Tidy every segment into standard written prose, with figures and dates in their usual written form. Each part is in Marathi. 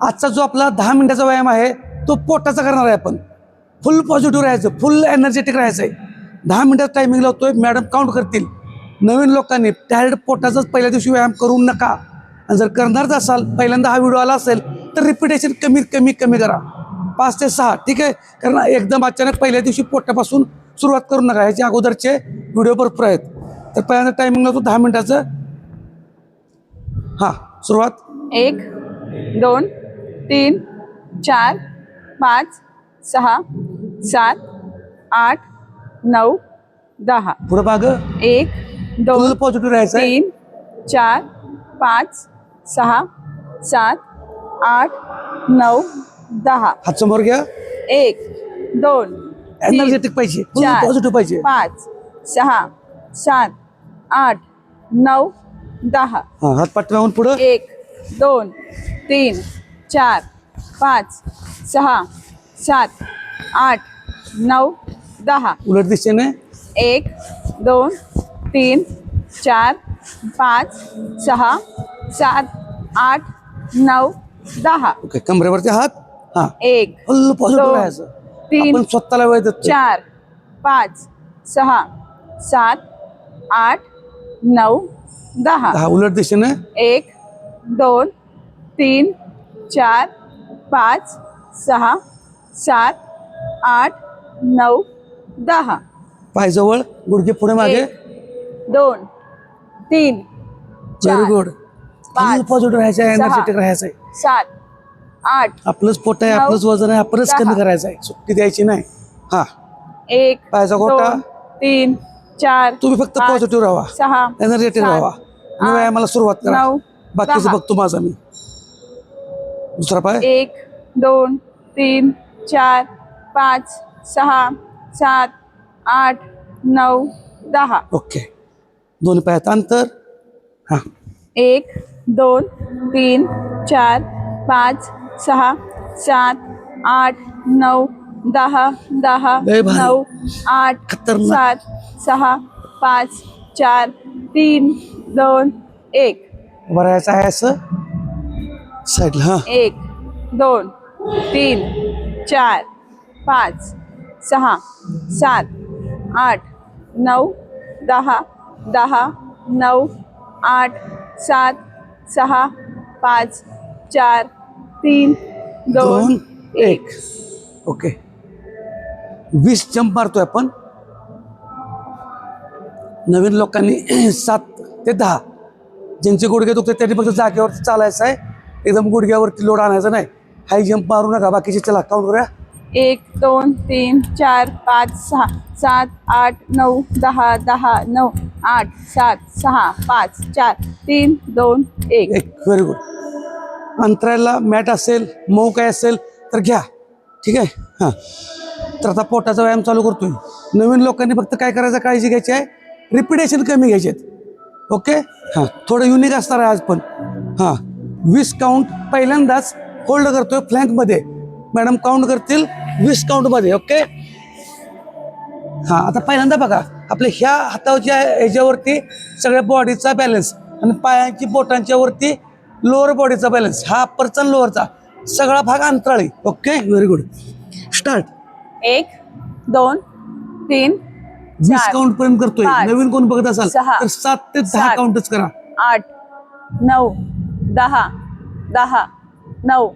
आजचा जो आपला 10 मिनिटाचा व्यायाम आहे तो पोटाचा करणार आहे आपण. फुल पॉझिटिव्ह राहायचं, फुल एनर्जेटिक राहायचं आहे. 10 मिनिटाचा टायमिंग लावतोय, मॅडम काउंट करतील. नवीन लोकांनी डायरेक्ट पोटाचाच पहिल्या दिवशी व्यायाम करू नका. आणि जर करणारच असाल, पहिल्यांदा हा व्हिडिओ आला असेल तर रिपिटेशन कमी करा, 5 ते 6. ठीक आहे, कारण एकदम अचानक पहिल्या दिवशी पोटापासून सुरुवात करू नका. ह्याच्या अगोदरचे व्हिडिओ भरपूर आहेत. तर पहिल्यांदा टायमिंग लावतो 10 मिनिटाचं. हां, सुरुवात. 1 2 3 4 5 6 7 8 9 10. पुढं मागं 1 2 फुल पॉझिटिव्ह राहायचं आहे. 3 4 5 6 7 8 9 10. हात समोर घ्या. 1 2 एनर्जेटिक पाहिजे, फुल 4 पॉझिटिव्ह पाहिजे. 5 6 7 8 9 10. हां, हात पाठीमागून पुढं. 1 2 3 4 5 6 7 8 9 10. उलट दिशेने. 1 2 3 4 5 6 7 8 9 10. ओके, कमरेवरती हात. हां, 1 फुल पॉझिटिव्ह 2 राहायचं. 3 आपण स्वतःला वेळ देतो. 4 5 6 7 8 9 10. हा, उलट दिशेने. 1 2 3 4 5 6 7 8 9 10. पायजवळ, गुडघे पुढे मागे. 2 3 व्हेरी 4 गुड. फुल 5 पॉझिटिव्ह राहायचं आहे, 6 एनर्जेटिक राहायचं आहे. 7 8 आपलंच पोट आहे, 9 आपलंच वजन आहे, आपणच 10. कमी करायचं आहे, सुट्टी द्यायची नाही. हा, 1 पायाचा गोटा. 2 3 4 तुम्ही फक्त 5 पॉझिटिव्ह राहा, 6 एनर्जेटिक 7 राहा. आणि व्यायामाला सुरुवात करा. 9 बाकीचं 10. बघतो माझा मी. दुसरा पाय. 1 2 3 4 5 6 7 8 9 10. ओके, दोन्ही पायात अंतर. हा, 1 2 3 4 5 6 7 8 9 10 10 लय भारी. 9 8 खतरनाक. 7 6 5 4 3 2 1. उभं राहायचं आहे असं साईडला. हा, 1 2 3 4 5 6 7 8 9 10 10 9 8 7 6 5 4 3 2 1. ओके, 20 जंप मारतोय आपण. नवीन लोकांनी 7 ते 10. ज्यांचे गुडघे दुखते त्यांनी फक्त जागेवरती चालायचं आहे, एकदम गुडघ्यावरती लोड आणायचा नाही. हाय जंप मारू नका. बाकीचे चला काउंट करूया. 1 2 3 4 5 6 7 8 9 10 10 9 8 7 6 5 4 3 2 1. Very good. अंतरायला मॅट असेल, मऊ काय असेल तर घ्या. ठीक आहे. हां, तर आता पोटाचा व्यायाम चालू करतोय. नवीन लोकांनी फक्त काय करायचं, काळजी घ्यायची आहे, रिपिटेशन कमी घ्यायचे आहेत. ओके. हां, थोडं युनिक असणार आहे आज पण. हां, 20 काउंट पहिल्यांदाच होल्ड करतोय फ्लँकमध्ये. मॅडम काउंट करतील 20 काउंटमध्ये. ओके. हां, आता पहिल्यांदा बघा, आपल्या ह्या हाताच्या ह्याच्यावरती सगळ्या बॉडीचा बॅलन्स आणि पायांची बोटांच्या वरती लोअर बॉडीचा बॅलन्स. हा अप्परचा आणि लोअरचा सगळा भाग अंतराळी. Okay, very good. Start. 1 2 3 20 count पर्यंत करतोय. 5, नवीन कोण बघत असाल 6, तर 7 ते 10 7, काउंटच करा. 8 9 10 10 9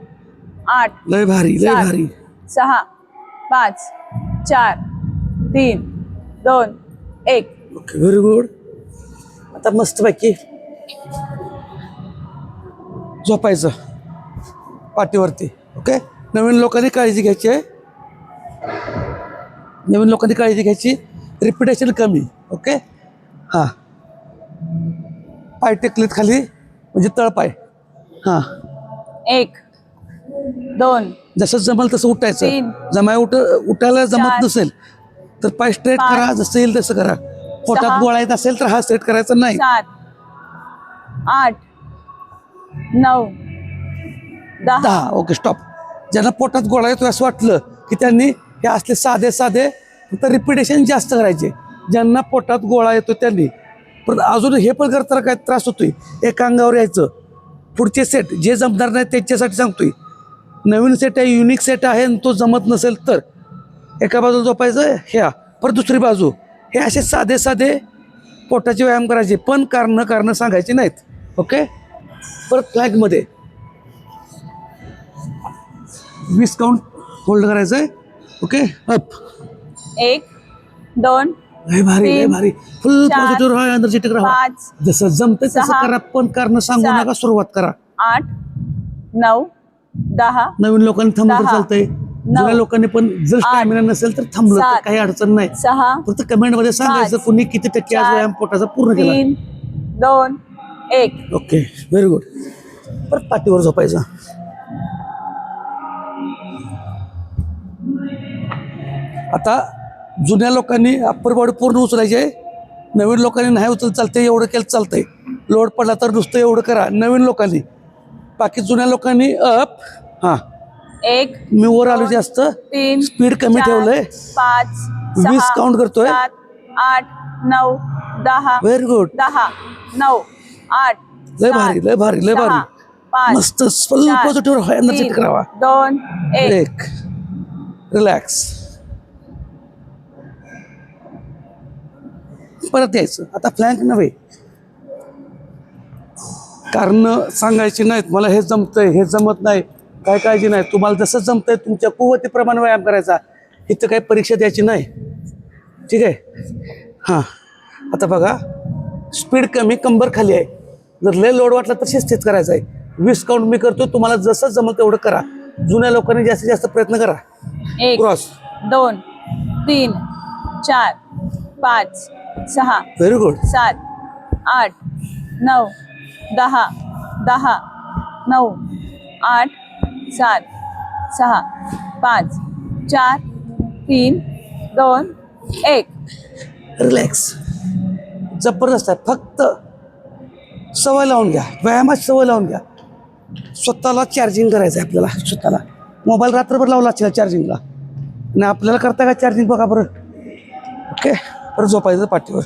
8 लय भारी, लय 7 भारी. 6 5 4 3 2 1. Okay, very good. आता मस्तपैकी झोपायचं पाठीवरती. ओके. नवीन लोकांनी काळजी घ्यायची आहे, नवीन लोकांनी काळजी घ्यायची. रिपिटेशन कमी. ओके. हां, पाय टेकलेत खाली म्हणजे तळपाय. हां, 1 2 जसं जमल तसं उठायचं. 3, उठायला जमत 4, नसेल तर पाय स्ट्रेट 5, करा, जसं येईल तसं करा. पोटात 6, गोळा येत असेल तर हा स्ट्रेट करायचा नाही. 7 8 9 10. Okay, stop. ज्यांना पोटात गोळा येतो असं वाटलं की त्यांनी हे असले साधे साधे फक्त रिपिटेशन जास्त करायचे. ज्यांना पोटात गोळा येतो त्यांनी पण अजून हे पण करताना काय त्रास होतोय, एका अंगावर यायचं. पुढचे सेट जे जमणार नाही त्यांच्यासाठी सांगतोय. नवीन सेट आहे, युनिक सेट आहे आणि तो जमत नसेल तर एका बाजूला झोपायचं ह्या, परत दुसरी बाजू. हे असे साधे साधे पोटाचे व्यायाम करायचे, पण कारणं सांगायची नाहीत. ओके. परत फ्लॅगमध्ये 20 काउंट होल्ड करायचं आहे. ओके. अप. 1 2 लय भारी, लय 3, भारी. फुल 4, पॉझिटिव्ह राहा, एनर्जेटिक राहा. 5, जसं जमतं तसं 6, करा, पण कारण सांगू 7, नका. सुरुवात करा. 8 9 10 नवीन लोकांनी थांबलं तर 10, चालतंय, 9, जुन्या लोकांनी पण जर 8, स्टॅमिना नसेल तर थांबलं तर 7, काही अडचण नाही. 6 फक्त कमेंटमध्ये सांगायचं 5, कुणी किती टक्के आज 4, व्यायाम पोटाचा पूर्ण केला. 3 2 1. Okay, very good. परत पाठीवर झोपायचं. आता जुन्या लोकांनी अप्पर बॉडी पूर्ण उचलायची आहे, नवीन लोकांनी नाही उचल चालतंय, एवढं केलं चालतंय. लोड पडला तर नुसतं एवढं करा नवीन लोकांनी. बाकी जुन्या लोकांनी अप. हां, 1 मी वर आलो जास्त, 3 स्पीड कमी 4, ठेवलंय. 5 20 6 काउंट करतोय. 7 8 9 10 व्हेरी गुड. 10 9 8 लय भारी, लय भारी, लय भारी. 5 मस्त. फुल पॉझिटिव्ह राहा, एनर्जेटिक राहा. 2 1. एक. रिलॅक्स. परत यायचं. आता फ्लँक नव्हे, कारण सांगायची नाहीत. मला हे जमतंय, हे जमत नाही, काय काळजी नाही. तुम्हाला जसं जमतंय तुमच्या कुवतीप्रमाणे व्यायाम करायचा. इथं काही परीक्षा द्यायची नाही. ठीक आहे. हां, आता बघा, स्पीड कमी, कंबर खाली आहे. जर लय लोड वाटला तर शिस्तीत करायचं आहे. 20 काउंट मी करतो, तुम्हाला जसं जमत तेवढं करा. जुन्या लोकांनी जास्तीत जास्त प्रयत्न करा. 1 क्रॉस. 2 3 4 5 6 very good. 7 8 9 10 10 9 8 7 6 5 4 3 2 1. रिलॅक्स. जबरदस्त आहे. फक्त सवय लावून घ्या, व्यायामाची सवय लावून घ्या. स्वतःला चार्जिंग करायचं आहे आपल्याला. स्वतःला मोबाईल रात्रभर लावला असेल चार्जिंगला, आणि आपल्याला करता का चार्जिंग बघा बरं. ओके. परत झोपायचं पाठीवर.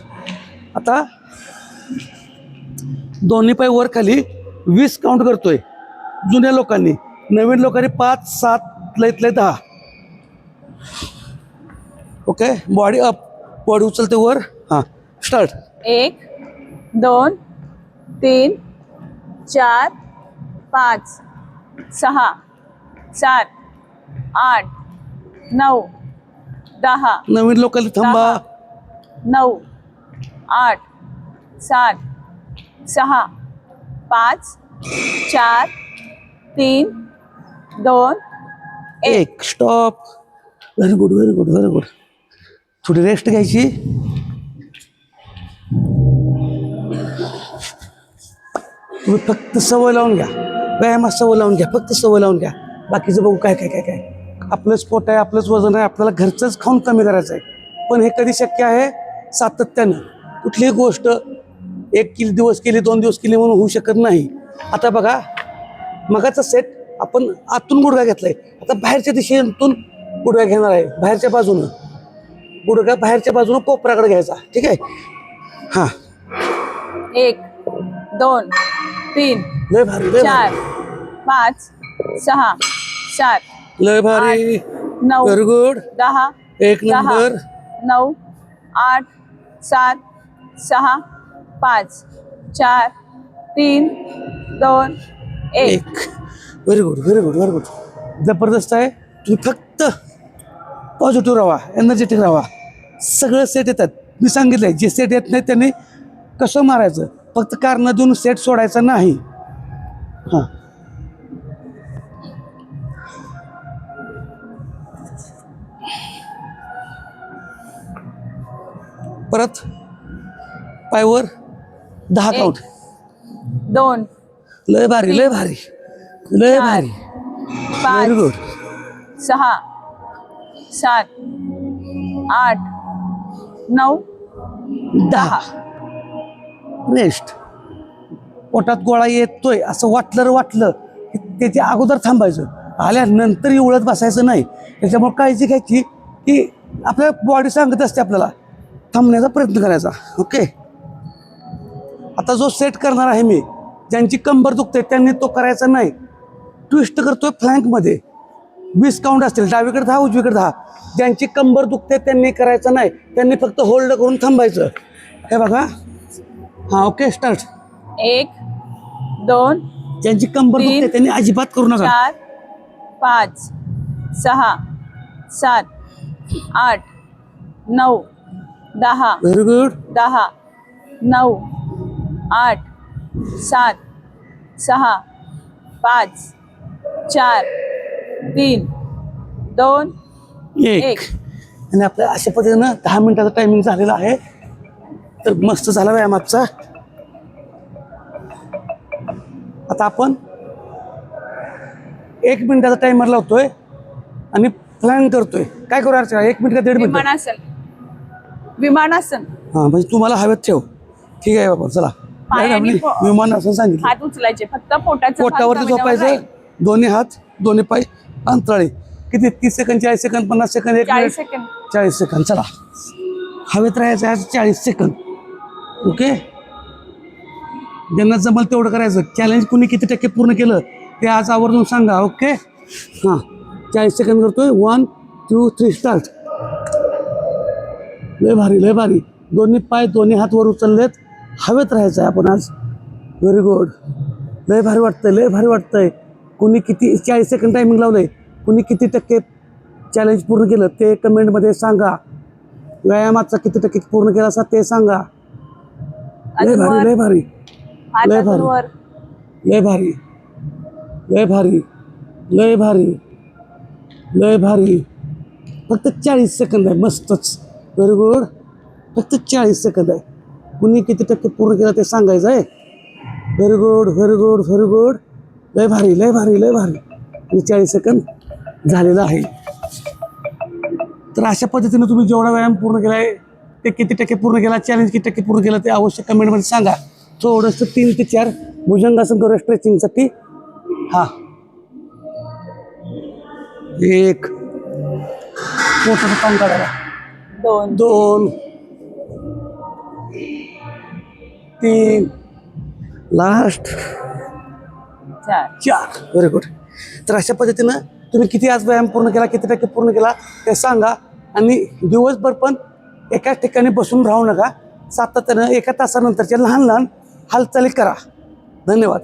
आता दोन्ही पाय वर खाली 20 काउंट करतोय जुन्या लोकांनी. नवीन लोकांनी 5 7 लयत लय 10. ओके. बॉडी अप, बॉडी उचलते वर. हां, स्टार्ट. 1 2 3 4 5 6 7 8 9 10 नवीन लोकांनी थांबा. 9 8 7 6 5 4 3 2 एक. Stop. Very good, very good, very good. थोडी रेस्ट घ्यायची. तुम्ही फक्त सवय लावून घ्या, व्यायामात सवय लावून घ्या, फक्त सवय लावून घ्या. बाकीचं बघू काय काय काय काय. आपलंच पोट आहे, आपलंच वजन आहे, आपल्याला घरचंच खाऊन कमी करायचं आहे. पण हे कधी शक्य आहे? सातत्यानं. कुठलीही गोष्ट 1 दिवस केली, 2 दिवस केली म्हणून होऊ शकत नाही. आता बघा, मगाचा सेट आपण आतून गुडघा घेतलाय, आता बाहेरच्या दिशेतून गुडघा घेणार आहे. बाहेरच्या बाजूनं गुडघा बाहेरच्या बाजूनं कोपराकडे घ्यायचा. ठीक आहे. हां, 1 2 3 लय भारी, लय 4 भारी, 5 6 7 लय भारी. 9 व्हेरी गुड. 10 एक नंबर. 9 8 7 6 5 4 3 2 1. एक. Very good, very good, very good. जबरदस्त आहे. तुम्ही फक्त पॉझिटिव्ह राहा, एनर्जेटिक राहा. सगळं सेट येतात. मी सांगितलंय, जे सेट येत नाही त्यांनी कसं मारायचं. फक्त कारण देऊन सेट सोडायचा नाही. हां, परत पायवर 10 काउंट. 2 लय भारी, लय भारी, लय भारी. Very 5 good. 6 7 8 9 10. नेक्स्ट. पोटात गोळा येतोय असं वाटलं की त्याच्या अगोदर थांबायचं, आल्यानंतर उळत बसायचं नाही. त्याच्यामुळे काळजी घ्यायची की आपल्या बॉडी सांगत असते आपल्याला थांबण्याचा प्रयत्न करायचा. ओके. आता जो सेट करणार आहे मी, ज्यांची कंबर दुखते त्यांनी तो करायचा नाही. ट्विस्ट करतोय फ्लँकमध्ये. 20 काउंट असतील, डावीकडे 10 उजवीकडे 10. ज्यांची कंबर दुखते त्यांनी करायचं नाही, त्यांनी फक्त होल्ड करून थांबायचं. हे बघा. हां ओके स्टार्ट. 1 2 ज्यांची कंबर तीन, दुखते त्यांनी अजिबात करू नका. 4 5 6 7 8 9 10 व्हेरी गुड. 10 9 8 7 6 5 4 3 2 एक. एक. आणि आपल्या अशा पद्धतीनं 10 मिनिटाचा टायमिंग झालेला आहे. तर मस्त झाला व्यायाम आजचा. आता आपण 1 मिनिटाचा टाइमर लावतोय आणि प्लॅन करतोय. काय करू अर्चना? 1 मिनिट का 1.5 मिनिट? विमानासन. हां म्हणजे तुम्हाला हवेत ठेव. ठीक आहे बाबा चला. पायाने विमानासन सांगितलं. हात उचलायचे, फक्त पोटाचं पोटावरती झोपायचं. दोन्ही हात दोन्ही पाय अंतराळी. किती? 30 second 40 second 50 second 1 40 minute second. 40 second. चला हवेत राहायचं आज 40 सेकंद. ओके. ज्यांना जमल तेवढं करायचं. चॅलेंज कुणी किती टक्के पूर्ण केलं ते आज आवर्जून सांगा. ओके. हां 40 सेकंद करतोय. 1 2 3 स्टार्ट. लय भारी लय भारी. दोन्ही पाय दोन्ही हात वर उचललेत. हवेत राहायचं आहे आपण आज. Very good. लय भारी वाटतंय लय भारी वाटतंय. कुणी किती 40 सेकंद टायमिंग लावलंय, कुणी किती टक्के चॅलेंज पूर्ण केलं ते कमेंटमध्ये सांगा. व्यायामाचा किती टक्के पूर्ण केला असा ते सांगा. लय भारी लय भारी लय भारी वर. लय भारी लय भारी लय भारी लय भारी. फक्त 40 सेकंद आहे. मस्तच. Very good. फक्त 40 सेकंद आहे. कुणी किती टक्के पूर्ण केलं ते सांगायचं आहे. Very good very good very good. लय भारी लय भारी लय भारी. आणि 40 सेकंद झालेलं आहे. तर अशा पद्धतीने तुम्ही जेवढा व्यायाम पूर्ण केला आहे ते किती टक्के पूर्ण केला, चॅलेंज किती टक्के पूर्ण केलं ते अवश्य कमेंटमध्ये सांगा. थोडंसं 3 ते 4 भुजंगासन करूया स्ट्रेचिंगसाठी. हां 1 पोटाचं काम काढायला. 2 3 लास्ट 4. Very good. तर अशा पद्धतीनं तुम्ही किती आज व्यायाम पूर्ण केला, किती टक्के पूर्ण केला ते सांगा. आणि दिवसभर पण एकाच ठिकाणी बसून राहू नका. सातत्यानं 1 तासानंतरच्या लहान लहान हालचाली करा. धन्यवाद.